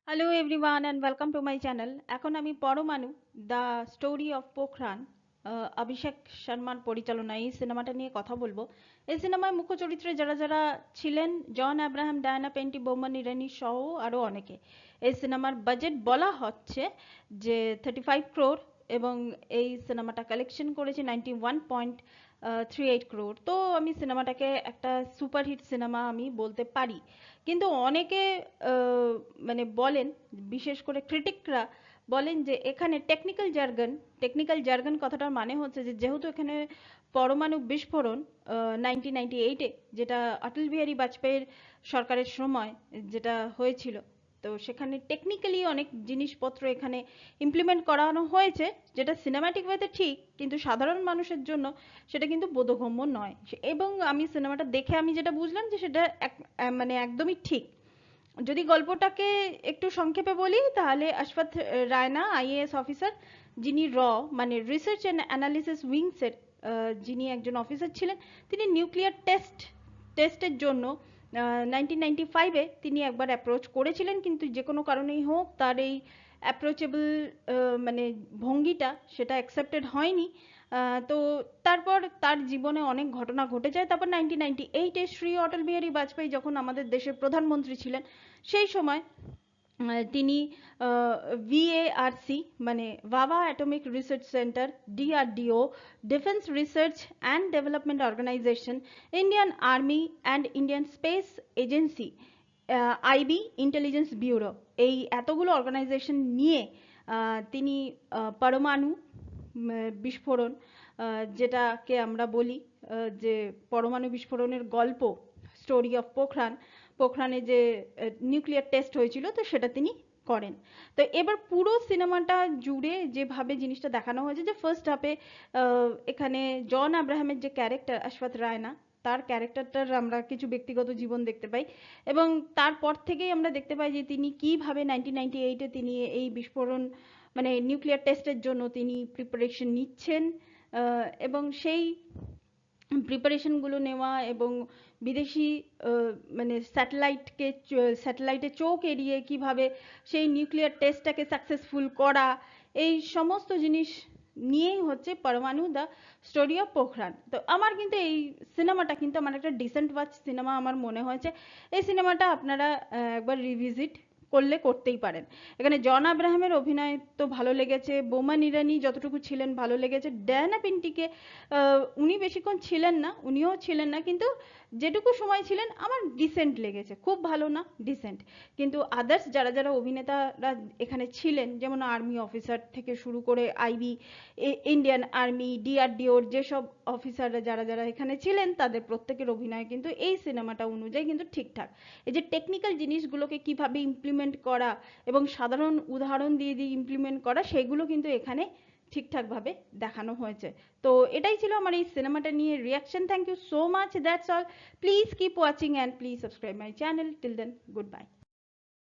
Hello everyone and welcome to my channel. এখন আমি পরমাণু দ্য স্টোরি অফ পোখরান অভিষেক শর্মার পরিচালনায় এই সিনেমাটা নিয়ে কথা বলবো। এই সিনেমায় মুখ্য চরিত্রে যারা যারা ছিলেন, জন Abraham, Diana panty, Boman Irani সহ আরও অনেকে। এই সিনেমার বাজেট বলা হচ্ছে যে 35 ক্রোর এবং এই সিনেমাটা কালেকশন করেছে 91.38 ক্রোর। তো আমি সিনেমাটাকে একটা সুপারহিট সিনেমা আমি বলতে পারি। কিন্তু অনেকে আহ, মানে বলেন, বিশেষ করে ক্রিটিকরা বলেন যে এখানে টেকনিক্যাল জার্গন কথাটার মানে হচ্ছে যে যেহেতু এখানে পরমাণু বিস্ফোরণ 1998-এ, যেটা অটল বিহারী বাজপেয়ীর সরকারের সময় যেটা হয়েছিল, তো সেখানে টেকনিক্যালি অনেক জিনিসপত্র এখানে ইমপ্লিমেন্ট করানো হয়েছে, যেটা সিনেমাটিক ওয়েতে ঠিক, কিন্তু সাধারণ মানুষের জন্য সেটা কিন্তু বোধগম্য নয়। এবং আমি সিনেমাটা দেখে আমি যেটা বুঝলাম যে সেটা মানে একদমই ঠিক। যদি গল্পটাকে একটু সংক্ষেপে বলি তাহলে আশফাক রায়না আইএএস অফিসার, যিনি মানে রিসার্চ অ্যান্ড অ্যানালিসিস উইংসের যিনি একজন অফিসার ছিলেন, তিনি নিউক্লিয়ার টেস্টের জন্য 1995-এ তিনি একবার অ্যাপ্রোচ করেছিলেন, কিন্তু যে কোনো কারণেই হোক তার এই অ্যাপ্রোচেবল মানে ভঙ্গিটা সেটা অ্যাকসেপ্টেড হয়নি। তো তারপর তার জীবনে অনেক ঘটনা ঘটে যায়। তারপর 1998-এ শ্রী অটল বিহারী বাজপেয়ী যখন আমাদের দেশের প্রধানমন্ত্রী ছিলেন, সেই সময় তিনি ভিএআরসি মানে Bhabha atomic research centre, DRDO, defence research and development organisation, Indian army and Indian space agency, IB intelligence bureau, এই এতগুলো অর্গানাইজেশন নিয়ে তিনি পরমাণু বিস্ফোরণ, যেটাকে আমরা বলি যে পরমাণু বিস্ফোরণের গল্প, স্টোরি অফ পোখরানে যে নিউক্লিয়ার টেস্ট হয়েছিল, তো সেটা তিনি করেন। তো এবার পুরো সিনেমাটা জুড়ে যেভাবে জিনিসটা দেখানো হয়েছে, যে ফার্স্ট হাফে এখানে জন আব্রাহামের যে ক্যারেক্টার আশফাক রায়না, তার ক্যারেক্টারটার আমরা কিছু ব্যক্তিগত জীবন দেখতে পাই, এবং তারপর থেকেই আমরা দেখতে পাই যে তিনি কিভাবে 1998-এ তিনি এই বিস্ফোরণ মানে নিউক্লিয়ার টেস্টের জন্য তিনি প্রিপারেশন নিচ্ছেন, এবং সেই প্রিপারেশনগুলো নেওয়া এবং বিদেশি মানে স্যাটেলাইটে চোখ এড়িয়ে কিভাবে সেই নিউক্লিয়ার টেস্টটাকে সাকসেসফুল করা, এই সমস্ত জিনিস নিয়েই হচ্ছে পরমাণু দ্য স্টোরি অফ পোখরান। তো আমার কিন্তু এই সিনেমাটা কিন্তু আমার একটা ডিসেন্ট ওয়াচ সিনেমা আমার মনে হয়েছে। এই সিনেমাটা আপনারা একবার রিভিজিট করলে করতেই পারেন। এখানে জন আব্রাহামের অভিনয় তো ভালো লেগেছে, বোমান ইরানি যতটুকু ছিলেন ভালো লেগেছে, ডায়ানা পিন্টিকে উনি বেশিক্ষণ ছিলেন না, উনিও ছিলেন না, কিন্তু যেটুকু সময় ছিলেন আমার ডিসেন্ট লেগেছে, খুব ভালো না, ডিসেন্ট। কিন্তু আদার্স যারা যারা অভিনেতারা এখানে ছিলেন, যেমন আর্মি অফিসার থেকে শুরু করে আইবি, ইন্ডিয়ান আর্মি, ডিআরডিওর যেসব অফিসাররা যারা যারা এখানে ছিলেন, তাদের প্রত্যেকের অভিনয় কিন্তু এই সিনেমাটা অনুযায়ী কিন্তু ঠিকঠাক। এই যে টেকনিক্যাল জিনিসগুলোকে কিভাবে ইমপ্লিমেন্ট করা এবং সাধারণ উদাহরণ দিয়ে দিয়ে ইমপ্লিমেন্ট করা, সেগুলো কিন্তু এখানে ঠিকঠাকভাবে দেখানো হয়েছে। তো এটাই ছিল আমার এই সিনেমাটা নিয়ে reaction. Thank you so much, that's all. Please keep watching and please subscribe my channel. Till then, good by.